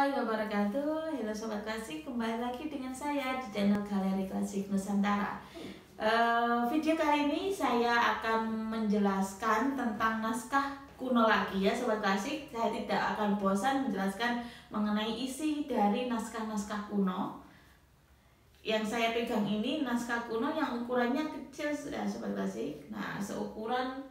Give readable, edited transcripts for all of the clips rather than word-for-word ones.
warahmatullahi wabarakatuh. Halo Sobat Klasik, kembali lagi dengan saya di channel Galeri Klasik Nusantara. Video kali ini saya akan menjelaskan tentang naskah kuno lagi ya Sobat Klasik. Saya tidak akan bosan menjelaskan mengenai isi dari naskah-naskah kuno. Yang saya pegang ini naskah kuno yang ukurannya kecil sudah Sobat Klasik. Nah, seukuran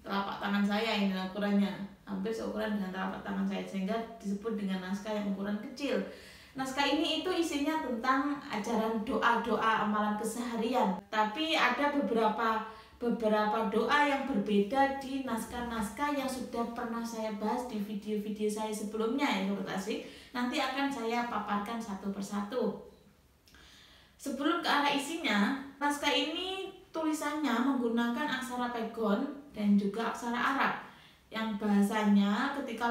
telapak tangan saya ini ukurannya, hampir seukuran dengan telapak tangan saya, sehingga disebut dengan naskah yang ukuran kecil. Naskah ini itu isinya tentang ajaran doa-doa amalan keseharian, tapi ada beberapa doa yang berbeda di naskah-naskah yang sudah pernah saya bahas di video-video saya sebelumnya ya Sobat Klasik. Nanti akan saya paparkan satu persatu. Sebelum ke arah isinya, naskah ini tulisannya menggunakan aksara pegon dan juga aksara Arab, yang bahasanya ketika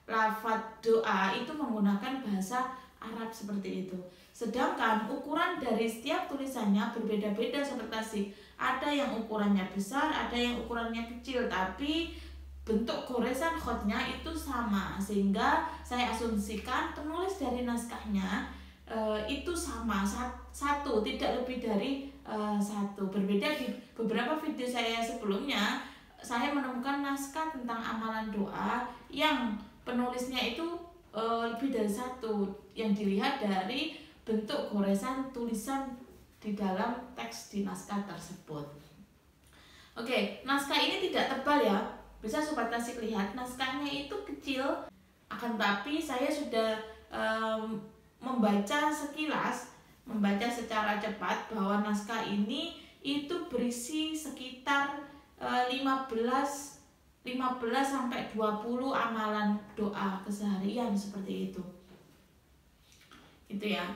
lafadz doa itu menggunakan bahasa Arab seperti itu. Sedangkan ukuran dari setiap tulisannya berbeda-beda Sobat Klasik. Ada yang ukurannya besar, ada yang ukurannya kecil, tapi bentuk goresan khotnya itu sama, sehingga saya asumsikan penulis dari naskahnya itu sama, satu, tidak lebih dari satu. Berbeda di beberapa video saya sebelumnya, saya menemukan naskah tentang amalan doa yang penulisnya itu lebih dari satu, yang dilihat dari bentuk goresan tulisan di dalam teks di naskah tersebut. Oke, naskah ini tidak tebal ya, bisa Sobat Klasik lihat naskahnya itu kecil, akan tapi saya sudah membaca sekilas, membaca secara cepat bahwa naskah ini itu berisi sekitar 15 sampai 20 amalan doa keseharian seperti itu. Itu ya.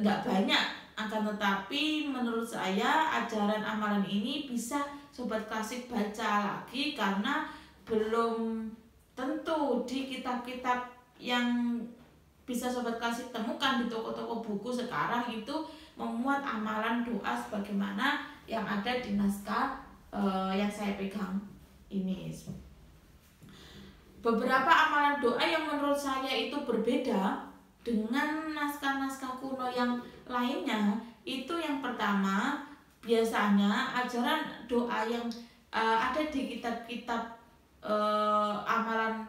Nggak banyak, akan tetapi menurut saya ajaran amalan ini bisa Sobat Klasik baca lagi, karena belum tentu di kitab-kitab yang bisa Sobat Klasik temukan di toko-toko buku sekarang itu memuat amalan doa sebagaimana yang ada di naskah yang saya pegang ini. Beberapa amalan doa yang menurut saya itu berbeda dengan naskah-naskah kuno yang lainnya. Itu yang pertama, biasanya ajaran doa yang ada di kitab-kitab amalan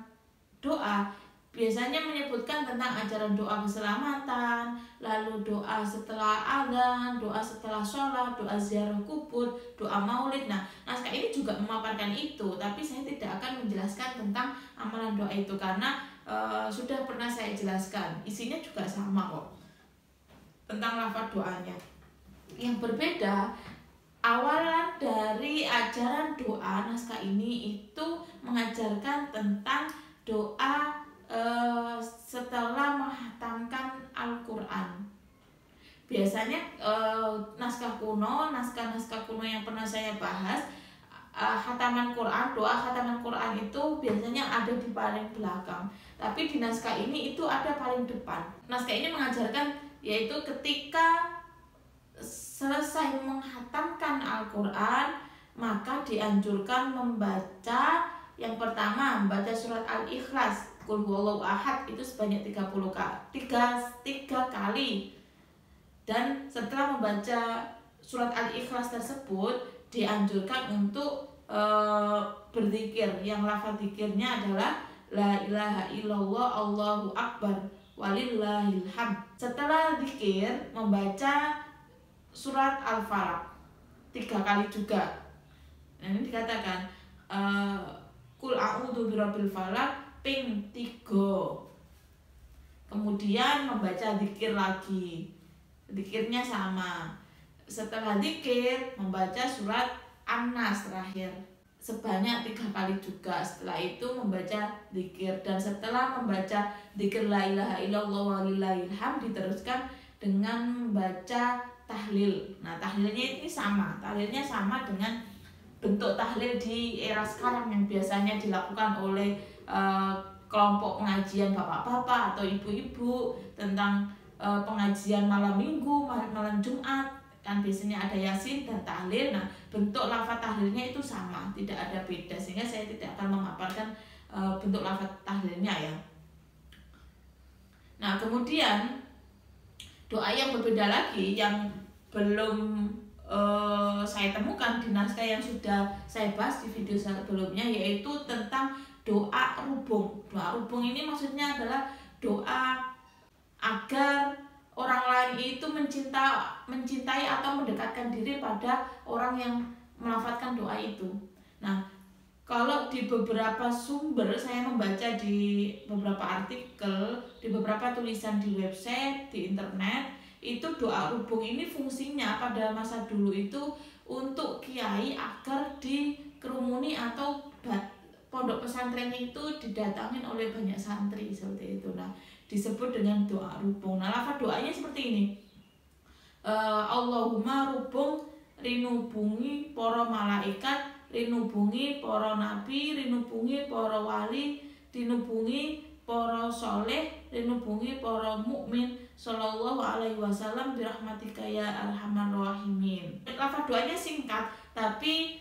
doa biasanya menyebutkan tentang ajaran doa keselamatan, lalu doa setelah azan, doa setelah sholat, doa ziarah kubur, doa maulid. Nah, naskah ini juga memaparkan itu, tapi saya tidak akan menjelaskan tentang amalan doa itu karena sudah pernah saya jelaskan. Isinya juga sama kok tentang lafaz doanya. Yang berbeda, awalan dari ajaran doa naskah ini itu mengajarkan tentang doa setelah menghatamkan Al-Quran. Biasanya naskah kuno yang pernah saya bahas, khataman Quran, doa khataman Quran itu biasanya ada di paling belakang, tapi di naskah ini itu ada paling depan. Naskah ini mengajarkan yaitu ketika selesai menghatamkan Al-Quran, maka dianjurkan membaca yang pertama, membaca surat Al-Ikhlas, Qul huwallahu ahad, itu sebanyak 3 kali. Dan setelah membaca surat Al-Ikhlas tersebut, dianjurkan untuk berzikir, yang lafaz zikirnya adalah la ilaha illallah Allahu akbar walillahil hamd. Setelah zikir, membaca surat Al-Falaq 3 kali juga. Nah, ini dikatakan Qul a'udzu birabbil falaq ping 3. Kemudian membaca zikir lagi, zikirnya sama. Setelah zikir, membaca surat An-Nas terakhir sebanyak 3 kali juga. Setelah itu membaca zikir, dan setelah membaca zikir la ilaha illallah walillahil hamd, diteruskan dengan membaca tahlil. Nah, tahlilnya ini sama, tahlilnya sama dengan bentuk tahlil di era sekarang yang biasanya dilakukan oleh kelompok pengajian bapak-bapak atau ibu-ibu tentang pengajian malam minggu, malam Jumat, kan biasanya ada yasin dan tahlil. Nah, bentuk lafaz tahlilnya itu sama, tidak ada beda, sehingga saya tidak akan memaparkan bentuk lafaz tahlilnya ya. Nah, kemudian doa yang berbeda lagi yang belum saya temukan di naskah yang sudah saya bahas di video sebelumnya, yaitu tentang doa rubung. Doa rubung ini maksudnya adalah doa agar orang lain itu mencintai atau mendekatkan diri pada orang yang melafazkan doa itu. Nah, kalau di beberapa sumber saya membaca di beberapa artikel, di beberapa tulisan di website, di internet, itu doa rubung ini fungsinya pada masa dulu itu untuk kiai agar dikerumuni atau pondok pesantrennya itu didatangin oleh banyak santri seperti itu. Nah, disebut dengan doa rubung. Nah, lafaz doanya seperti ini. Allahumma rubung rinubungi para malaikat, rinubungi para nabi, rinubungi para wali, rinubungi para soleh, rinubungi para mukmin sallallahu alaihi wasallam birahmatika ya arhamar rahimin. Lafaz doanya singkat, tapi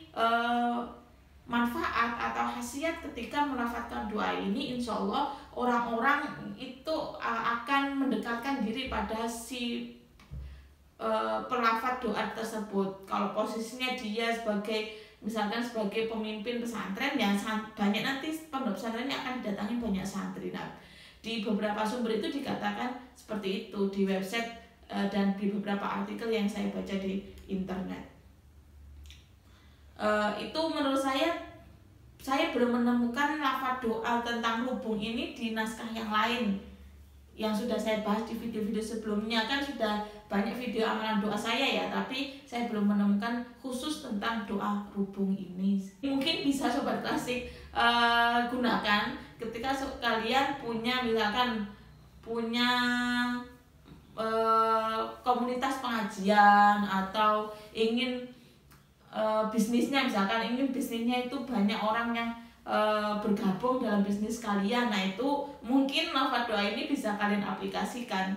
manfaat atau khasiat ketika melafazkan doa ini, insya Allah orang-orang itu akan mendekatkan diri pada si pelafaz doa tersebut. Kalau posisinya dia misalkan sebagai pemimpin pesantren, ya banyak nanti pondok pesantrennya akan didatangi banyak santri. Nah, di beberapa sumber itu dikatakan seperti itu di website dan di beberapa artikel yang saya baca di internet. Itu menurut saya belum menemukan lafaz doa tentang rubung ini di naskah yang lain yang sudah saya bahas di video-video sebelumnya. Kan sudah banyak video amalan doa saya ya, tapi saya belum menemukan khusus tentang doa rubung ini. Mungkin bisa Sobat Klasik gunakan ketika kalian misalkan punya komunitas pengajian atau ingin bisnisnya, misalkan ingin bisnisnya itu banyak orang yang bergabung dalam bisnis kalian. Nah, itu mungkin lafaz doa ini bisa kalian aplikasikan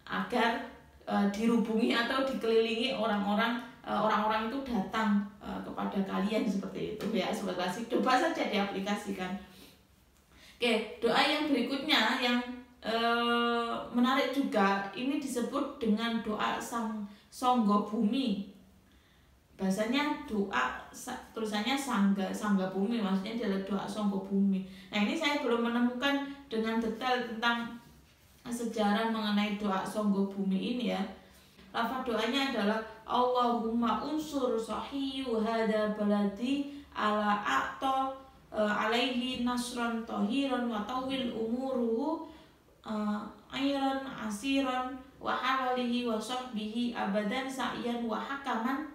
agar dirubungi atau dikelilingi orang-orang itu datang kepada kalian seperti itu ya Sobat Klasik. Coba saja diaplikasikan. Oke, doa yang berikutnya yang menarik juga, ini disebut dengan doa Sangga Bumi. Bahasanya doa, tulisannya sangga bumi, maksudnya adalah doa Sangga Bumi. Nah, ini saya belum menemukan dengan detail tentang sejarah mengenai doa Sangga Bumi ini ya. Lafaz doanya adalah Allahumma unsur sahiyu hada baladi ala a'ta alaihi nasran tahiran wa tawil umuruhu ayran asiran wa hawalihi wa sahbihi abadan sa'yan wa hakaman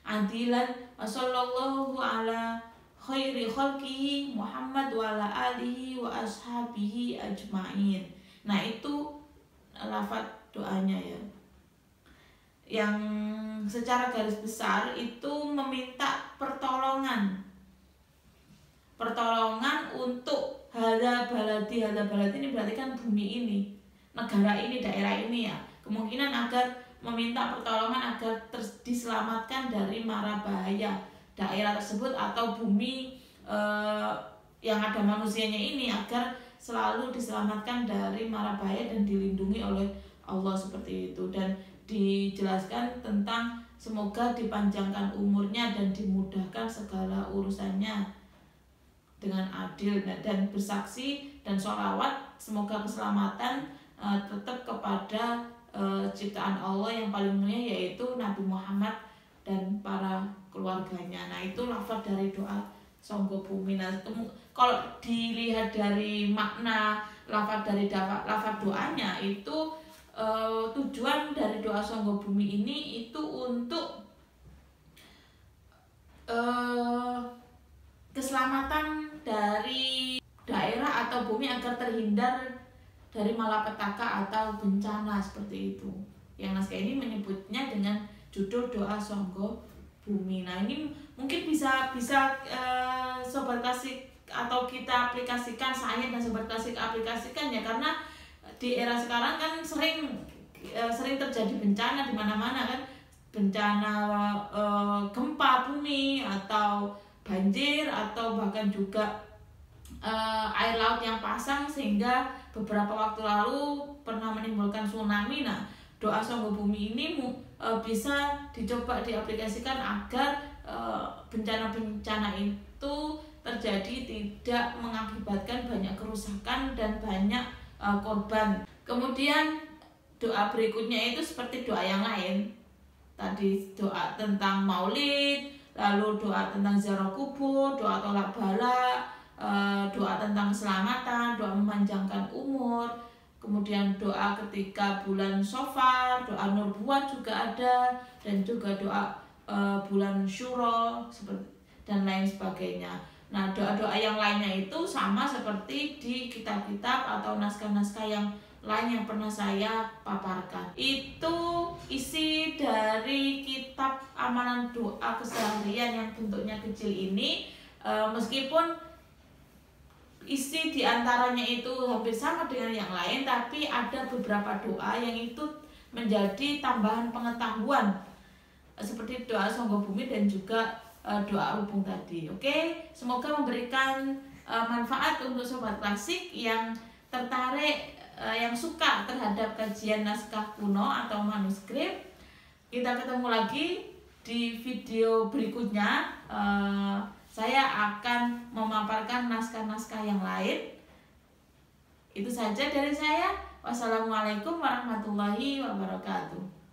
adilan wa sallallahu ala khairi khalqihi Muhammad wa ala alihi wa ashabihi ajma'in. Nah, itu lafaz doanya ya, yang secara garis besar itu meminta pertolongan untuk hada baladi ini berarti kan bumi ini, negara ini, daerah ini ya, kemungkinan agar meminta pertolongan agar diselamatkan dari mara bahaya daerah tersebut atau bumi yang ada manusianya ini, agar selalu diselamatkan dari mara bahaya dan dilindungi oleh Allah seperti itu. Dan dijelaskan tentang semoga dipanjangkan umurnya dan dimudahkan segala urusannya dengan adil, dan bersaksi dan sholawat semoga keselamatan tetap kepada ciptaan Allah yang paling mulia, yaitu Nabi Muhammad dan para keluarganya. Nah, itu lafaz dari doa Sangga Bumi. Nah, kalau dilihat dari makna lafaz doanya itu tujuan dari doa Sangga Bumi ini itu untuk keselamatan dari daerah atau bumi agar terhindar dari malapetaka atau bencana seperti itu. Yang naskah ini menyebutnya dengan judul doa Sangga Bumi. Nah, ini mungkin bisa Sobat Klasik atau kita aplikasikan, saya dan Sobat Klasik aplikasikan ya, karena di era sekarang kan sering terjadi bencana di mana-mana kan, bencana gempa bumi atau banjir atau bahkan juga air laut yang pasang sehingga beberapa waktu lalu pernah menimbulkan tsunami. Nah, doa Songgo Bumi ini bisa dicoba diaplikasikan agar bencana-bencana itu terjadi tidak mengakibatkan banyak kerusakan dan banyak korban. Kemudian doa berikutnya itu seperti doa yang lain. Tadi doa tentang maulid, lalu doa tentang ziarah kubur, doa tolak bala, doa tentang keselamatan, doa memanjangkan umur, kemudian doa ketika bulan Shofar, doa nubuat juga ada, dan juga doa bulan Syuro dan lain sebagainya. Nah, doa-doa yang lainnya itu sama seperti di kitab-kitab atau naskah-naskah yang lain yang pernah saya paparkan. Itu isi dari kitab amalan doa keseharian yang bentuknya kecil ini. Meskipun isi diantaranya itu hampir sama dengan yang lain, tapi ada beberapa doa yang itu menjadi tambahan pengetahuan seperti doa Songgo Bumi dan juga doa hubung tadi. Oke, semoga memberikan manfaat untuk sobat klasik yang tertarik, yang suka terhadap kajian naskah kuno atau manuskrip. Kita ketemu lagi di video berikutnya. Saya akan memaparkan naskah-naskah yang lain. Itu saja dari saya. Wassalamualaikum warahmatullahi wabarakatuh.